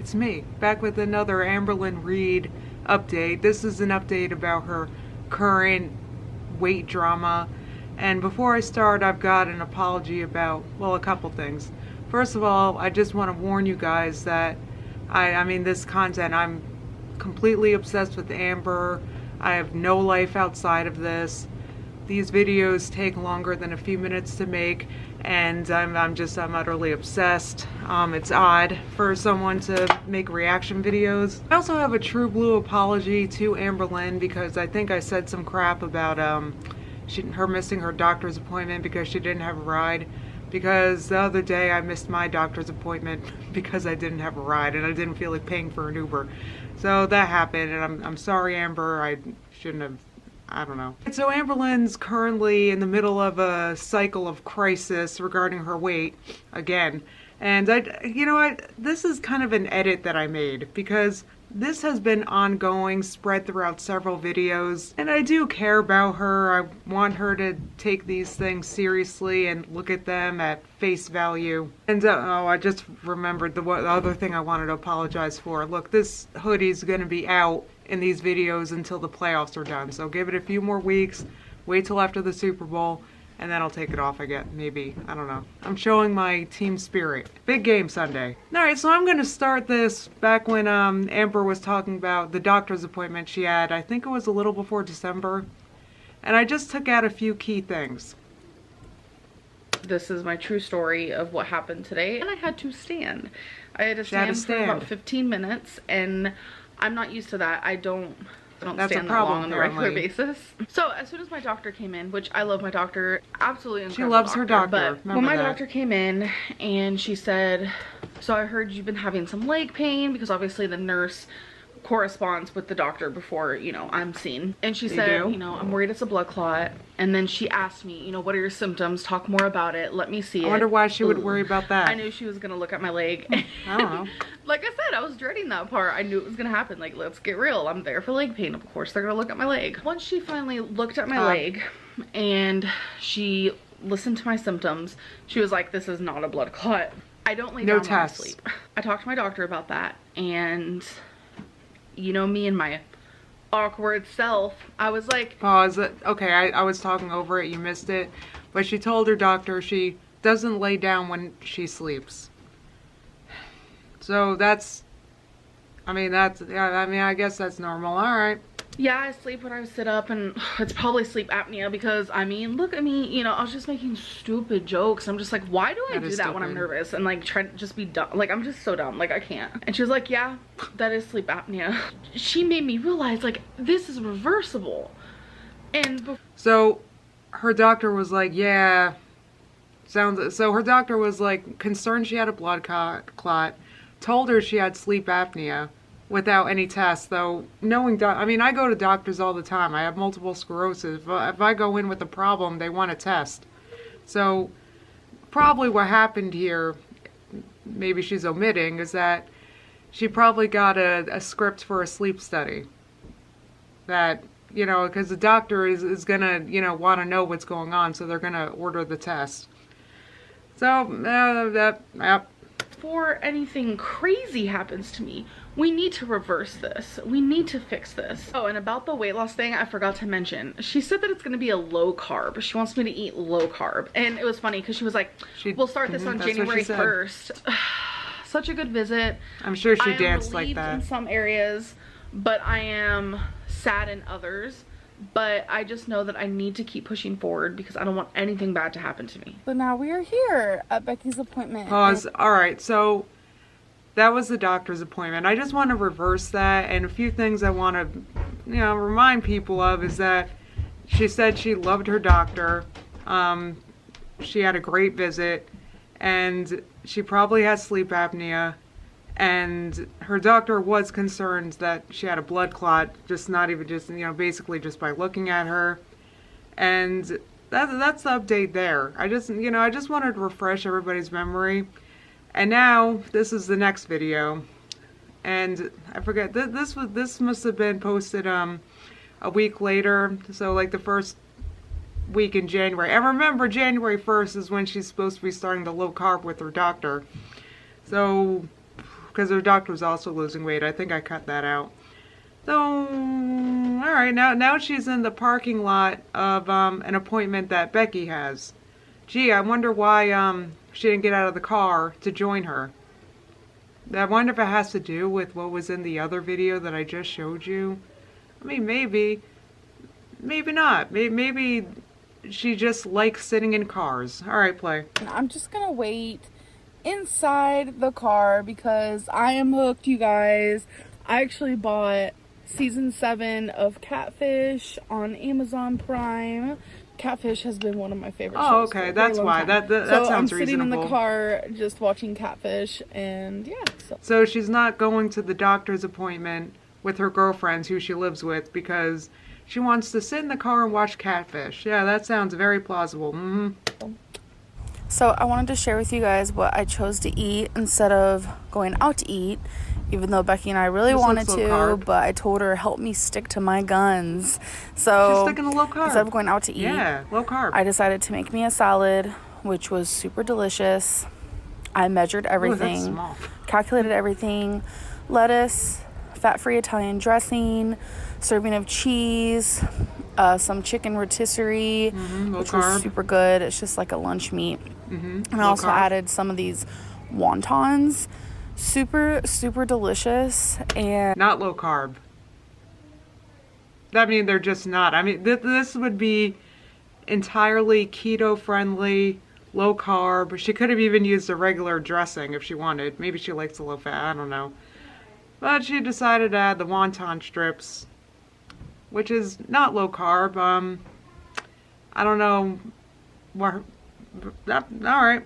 It's me, back with another Amberlynn Reid update. This is an update about her current weight drama. And before I start, I've got an apology about, well, a couple things. First of all, I just want to warn you guys that I mean, this content, I'm completely obsessed with Amber. I have no life outside of this. These videos take longer than a few minutes to make, and I'm utterly obsessed. It's odd for someone to make reaction videos. I also have a true blue apology to Amberlynn because I think I said some crap about her missing her doctor's appointment because she didn't have a ride. Because the other day I missed my doctor's appointment because I didn't have a ride and I didn't feel like paying for an Uber. So that happened, and I'm sorry, Amber. I shouldn't have. I don't know. So Amberlynn's currently in the middle of a cycle of crisis regarding her weight again. And this is kind of an edit that I made because this has been ongoing, spread throughout several videos. And I do care about her. I want her to take these things seriously and look at them at face value. And I just remembered the other thing I wanted to apologize for. Look, this hoodie's gonna be out in these videos until the playoffs are done. So give it a few more weeks, wait till after the Super Bowl, and then I'll take it off, I guess, maybe. I don't know. I'm showing my team spirit. Big game Sunday. Alright, so I'm gonna start this back when Amber was talking about the doctor's appointment she had. I think it was a little before December. And I just took out a few key things. This is my true story of what happened today, and I had to stand. I had to stand for about 15 minutes, and I'm not used to that. I don't stand that long on a regular basis. So as soon as my doctor came in, which I love my doctor, absolutely incredible. She loves her doctor. But when my doctor came in and she said, so I heard you've been having some leg pain, because obviously the nurse corresponds with the doctor before, you know, I'm seen. And she said, you know, I'm worried it's a blood clot. And then she asked me, you know, what are your symptoms? Talk more about it. Let me see it. I wonder why she would worry about that. I knew she was gonna look at my leg. I don't know. Like I said, I was dreading that part. I knew it was gonna happen. Like, let's get real. I'm there for leg pain. Of course they're gonna look at my leg. Once she finally looked at my leg and she listened to my symptoms, she was like, this is not a blood clot. I don't lay down when I sleep. I talked to my doctor about that, and you know me and my awkward self, I was like, pause it. Okay, I was talking over it, you missed it. But she told her doctor she doesn't lay down when she sleeps. So that's, I guess that's normal. All right. Yeah, I sleep when I sit up, and it's probably sleep apnea because, I mean, look at me, you know, I was just making stupid jokes. I'm just like, why do I do that when I'm nervous and like try to just be dumb? Like, I'm just so dumb. Like, I can't. And she was like, yeah, that is sleep apnea. She made me realize, like, this is reversible. And so her doctor was like, yeah, so her doctor was like concerned she had a blood clot, told her she had sleep apnea without any tests, though knowing I go to doctors all the time. I have multiple sclerosis. If I go in with a problem, they want a test. So probably what happened here, maybe she's omitting, is that she probably got a script for a sleep study. That, you know, because the doctor is gonna, you know, want to know what's going on, so they're gonna order the test. So, before anything crazy happens to me, we need to reverse this. We need to fix this. Oh, and about the weight loss thing, I forgot to mention. She said that it's going to be a low carb. She wants me to eat low carb. And it was funny because she was like, we'll start this on January 1st. Such a good visit. I'm sure she danced like that. In some areas, but I am sad in others. But I just know that I need to keep pushing forward because I don't want anything bad to happen to me. But now we are here at Becky's appointment. Pause. All right, so that was the doctor's appointment. I just want to reverse that, and a few things I want to, you know, remind people of is that she said she loved her doctor. She had a great visit, and she probably has sleep apnea. And her doctor was concerned that she had a blood clot, basically just by looking at her. And that's the update there. I just wanted to refresh everybody's memory. And now this is the next video. And I forget, this must have been posted a week later. So like the first week in January. And remember, January 1st is when she's supposed to be starting the low carb with her doctor. So because her doctor was also losing weight. I think I cut that out. So, all right, now she's in the parking lot of an appointment that Becky has. Gee, I wonder why she didn't get out of the car to join her. I wonder if it has to do with what was in the other video that I just showed you. I mean, maybe not. Maybe she just likes sitting in cars. All right, play. I'm just gonna wait inside the car because I am hooked, you guys. I actually bought season 7 of Catfish on Amazon Prime. Catfish has been one of my favorite shows. Oh, okay, that's why. That so sounds I'm sitting reasonable. in the car just watching Catfish, and yeah. So she's not going to the doctor's appointment with her girlfriends who she lives with because she wants to sit in the car and watch Catfish. Yeah, that sounds very plausible. So I wanted to share with you guys what I chose to eat instead of going out to eat, even though Becky and I really wanted to, but I told her, help me stick to my guns. So she's sticking to low carb. Instead of going out to eat, yeah, low carb. I decided to make me a salad, which was super delicious. I measured everything, Ooh, that's small. Calculated everything, lettuce, fat-free Italian dressing, serving of cheese, some chicken rotisserie, which was super good. It's just like a lunch meat. And I also added some of these wontons. Super delicious. And not low carb. I mean, they're just not. I mean, this would be entirely keto friendly, low carb. She could have even used a regular dressing if she wanted. Maybe she likes the low fat, I don't know. But she decided to add the wonton strips, which is not low carb. I don't know. All right.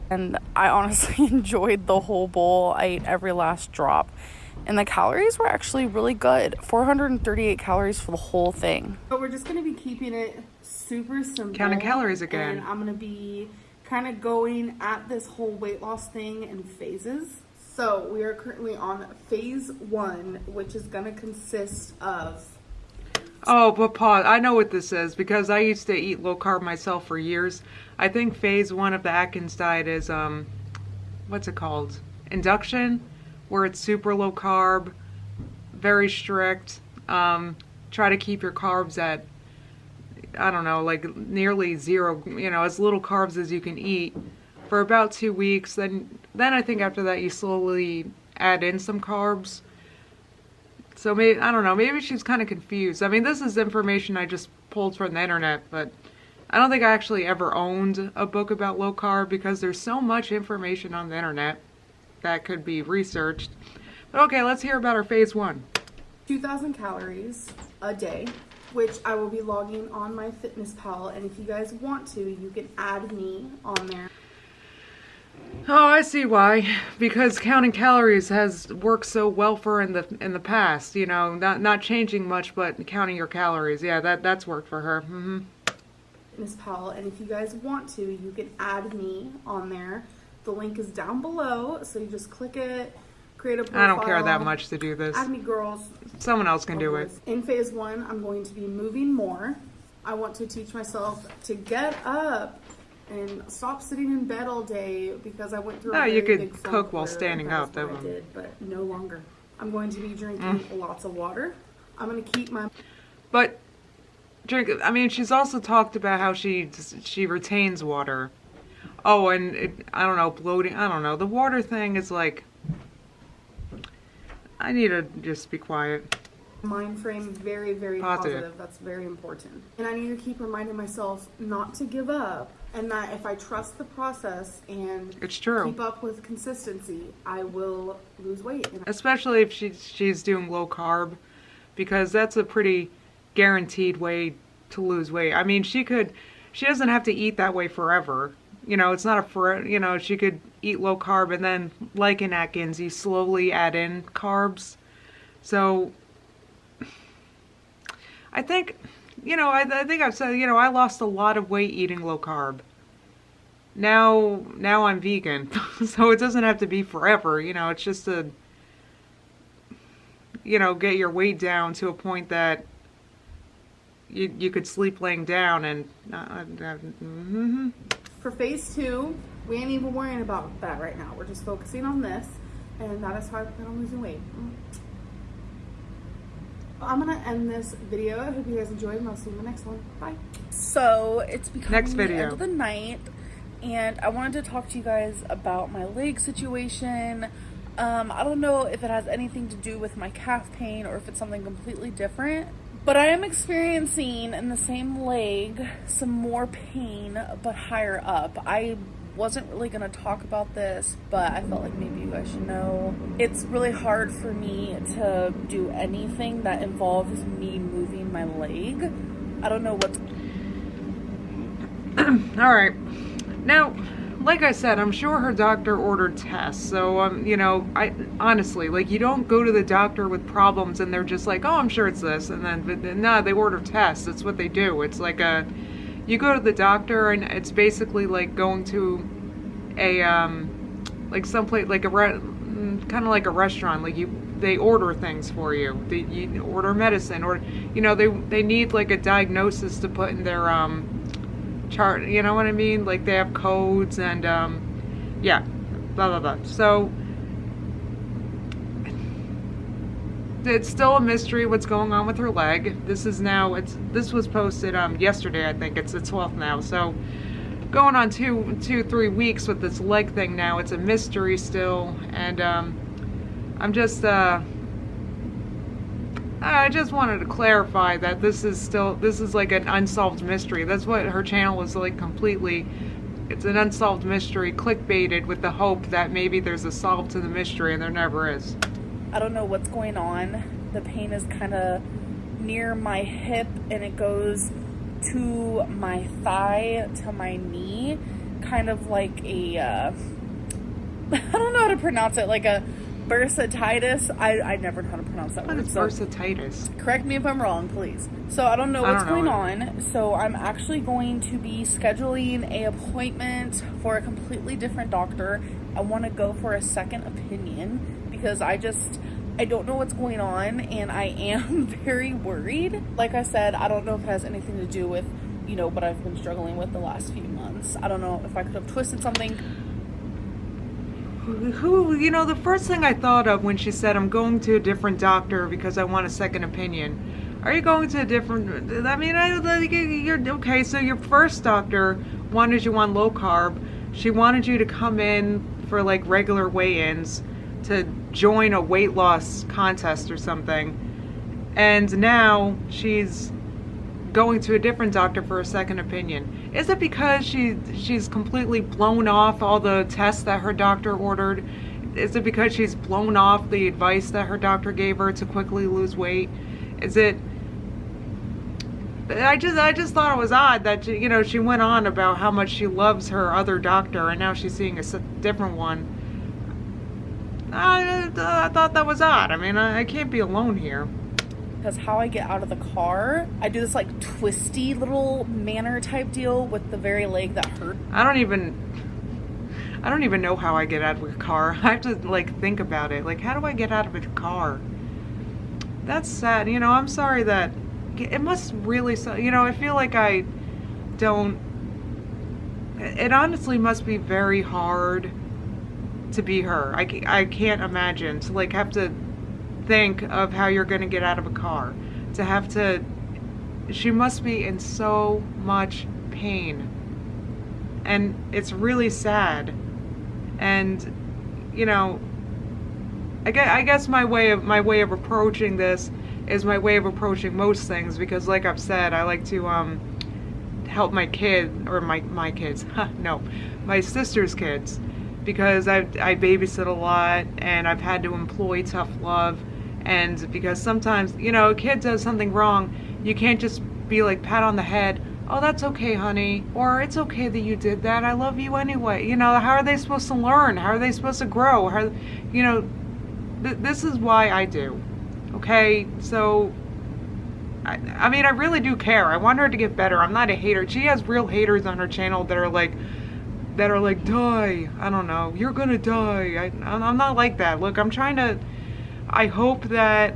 And I honestly enjoyed the whole bowl. I ate every last drop. And the calories were actually really good. 438 calories for the whole thing. But we're just going to be keeping it super simple. Counting calories again. And I'm going to be kind of going at this whole weight loss thing in phases. So we are currently on phase 1, which is going to consist of... Oh, but pause. I know what this is because I used to eat low carb myself for years. I think phase 1 of the Atkins diet is, what's it called? Induction, where it's super low carb, very strict. Try to keep your carbs at, I don't know, like nearly zero, as little carbs as you can eat for about 2 weeks. Then I think after that you slowly add in some carbs. So maybe, I don't know, maybe she's kind of confused. I mean, this is information I just pulled from the internet, but I don't think I actually ever owned a book about low carb because there's so much information on the internet that could be researched. But okay, let's hear about our phase 1. 2,000 calories a day, which I will be logging on my FitnessPal, and if you guys want to, you can add me on there. Oh, I see why. Because counting calories has worked so well for in the past. Not changing much, but counting your calories. Yeah, that's worked for her. FitnessPal, and if you guys want to, you can add me on there. The link is down below, so you just click it, create a profile. I don't care that much to do this. Add me, girls. Someone else can do it. In phase 1, I'm going to be moving more. I want to teach myself to get up and stop sitting in bed all day because I went through a very you could big cook while slump standing where up. that's what I did, but no longer. I'm going to be drinking lots of water. I'm going to keep my... But she's also talked about how she retains water. Oh, and I don't know, bloating. I don't know. The water thing is like, I need to just be quiet. Mind frame very positive. That's very important. And I need to keep reminding myself not to give up, and that if I trust the process and it's true. Keep up with consistency, I will lose weight. Especially if she's doing low carb, because that's a pretty guaranteed way to lose weight. I mean, she doesn't have to eat that way forever. It's not she could eat low carb and then, like in Atkins, you slowly add in carbs. So I think, I think I've said, I lost a lot of weight eating low carb. Now I'm vegan, so it doesn't have to be forever. It's just to, get your weight down to a point that you could sleep laying down and. For phase 2, we ain't even worrying about that right now. We're just focusing on this. and that is how I plan on losing weight. I'm gonna end this video. I hope you guys enjoyed, and I'll see you in the next one. Bye. So it's becoming the end of the night, and I wanted to talk to you guys about my leg situation. I don't know if it has anything to do with my calf pain or if it's something completely different, but I am experiencing in the same leg some more pain, but higher up. I wasn't really going to talk about this, but I felt like maybe you guys should know. It's really hard for me to do anything that involves me moving my leg. I don't know what's... All right. Now, like I said, I'm sure her doctor ordered tests. So, you know, I honestly, like, you don't go to the doctor with problems and they're just like, oh, I'm sure it's this. And then, but no, they order tests. That's what they do. It's like you go to the doctor and it's basically like going to a, like someplace, like kind of like a restaurant. Like they order things for you. You order medicine, or, you know, they need like a diagnosis to put in their, chart, you know what I mean? Like they have codes and yeah, blah blah blah. So it's still a mystery what's going on with her leg. This was posted yesterday, I think. It's the 12th now, so going on 3 weeks with this leg thing now. It's a mystery still, and I'm just I just wanted to clarify that this is like an unsolved mystery. That's what her channel is like completely. It's an unsolved mystery, clickbaited with the hope that maybe there's a solve to the mystery, and there never is. I don't know what's going on. The pain is kind of near my hip, and it goes to my thigh, to my knee, kind of like a, I don't know how to pronounce it, like a bursitis. I never know how to pronounce that word. What is bursitis? Correct me if I'm wrong, please. So I don't know what's going on. So I'm actually going to be scheduling an appointment for a completely different doctor. I want to go for a second opinion because I don't know what's going on, and I am very worried. Like I said, I don't know if it has anything to do with, you know, what I've been struggling with the last few months. I don't know if I could have twisted something. You know, the first thing I thought of when she said, I'm going to a different doctor because I want a second opinion. Are you going to a different, I mean, you're, okay, so your first doctor wanted you on low carb. She wanted you to come in for like regular weigh-ins to join a weight loss contest or something. And now she's going to a different doctor for a second opinion. Is it because she's completely blown off all the tests that her doctor ordered? Is it because she's blown off the advice that her doctor gave her to quickly lose weight? Is it... I just thought it was odd that she went on about how much she loves her other doctor, and now she's seeing a different one. I thought that was odd. I mean, I can't be alone here. Because how I get out of the car, I do this like twisty little manner type deal with the very leg that hurt. I don't even know how I get out of a car. I have to like think about it. Like, how do I get out of a car? That's sad. You know, I'm sorry that it must really, you know, I feel like I don't, it honestly must be very hard to be her. I can't imagine to like have to think of how you're going to get out of a car, to have to, she must be in so much pain, and it's really sad. And you know, I guess my way of approaching this is my way of approaching most things, because like I've said, I like to help my kid, or my kids, no, my sister's kids, because I babysit a lot, and I've had to employ tough love. And because sometimes, you know, a kid does something wrong, you can't just be like, pat on the head, oh, that's okay, honey, or it's okay that you did that, I love you anyway. You know, how are they supposed to learn? How are they supposed to grow? How, you know, this is why I do, okay? So, I mean, I really do care. I want her to get better. I'm not a hater. She has real haters on her channel that are like, die. I don't know, you're gonna die. I'm not like that. Look, I'm trying to, I hope that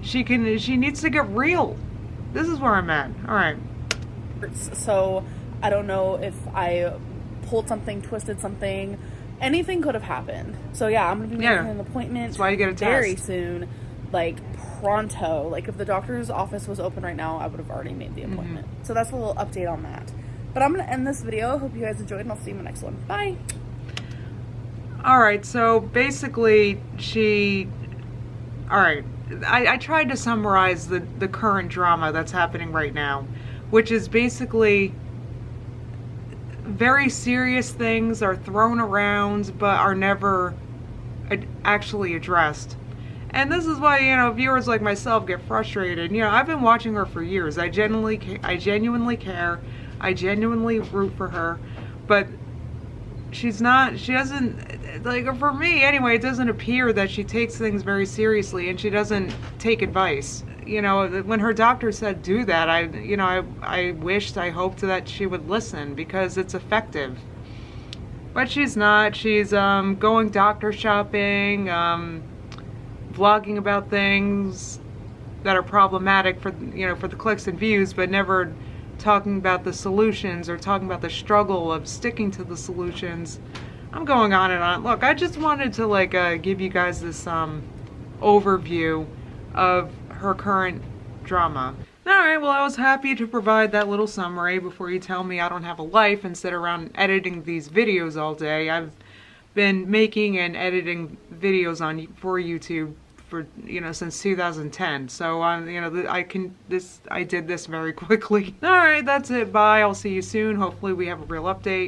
she needs to get real. This is where I'm at. All right. So I don't know if I pulled something, twisted something, anything could have happened. So yeah, I'm gonna be making an appointment. That's why you get a very test. soon, like pronto. Like if the doctor's office was open right now, I would have already made the appointment. So that's a little update on that. But I'm gonna end this video. I hope you guys enjoyed, and I'll see you in the next one. Bye. Alright, so basically alright, I tried to summarize the current drama that's happening right now, which is basically very serious things are thrown around but are never actually addressed. And this is why, you know, viewers like myself get frustrated. You know, I've been watching her for years. I genuinely care. I genuinely root for her. But she doesn't, like, for me anyway, it doesn't appear that she takes things very seriously, and she doesn't take advice. You know, when her doctor said do that, I wished, I hoped that she would listen, because it's effective. But she's not. She's going doctor shopping, vlogging about things that are problematic for, you know, for the clicks and views, but never talking about the solutions or talking about the struggle of sticking to the solutions. I'm going on and on. Look, I just wanted to, like, give you guys this overview of her current drama. Alright, well, I was happy to provide that little summary before you tell me I don't have a life and sit around editing these videos all day. I've been making and editing videos for YouTube for, you know, since 2010. So you know, I did this very quickly. Alright, that's it. Bye. I'll see you soon. Hopefully we have a real update.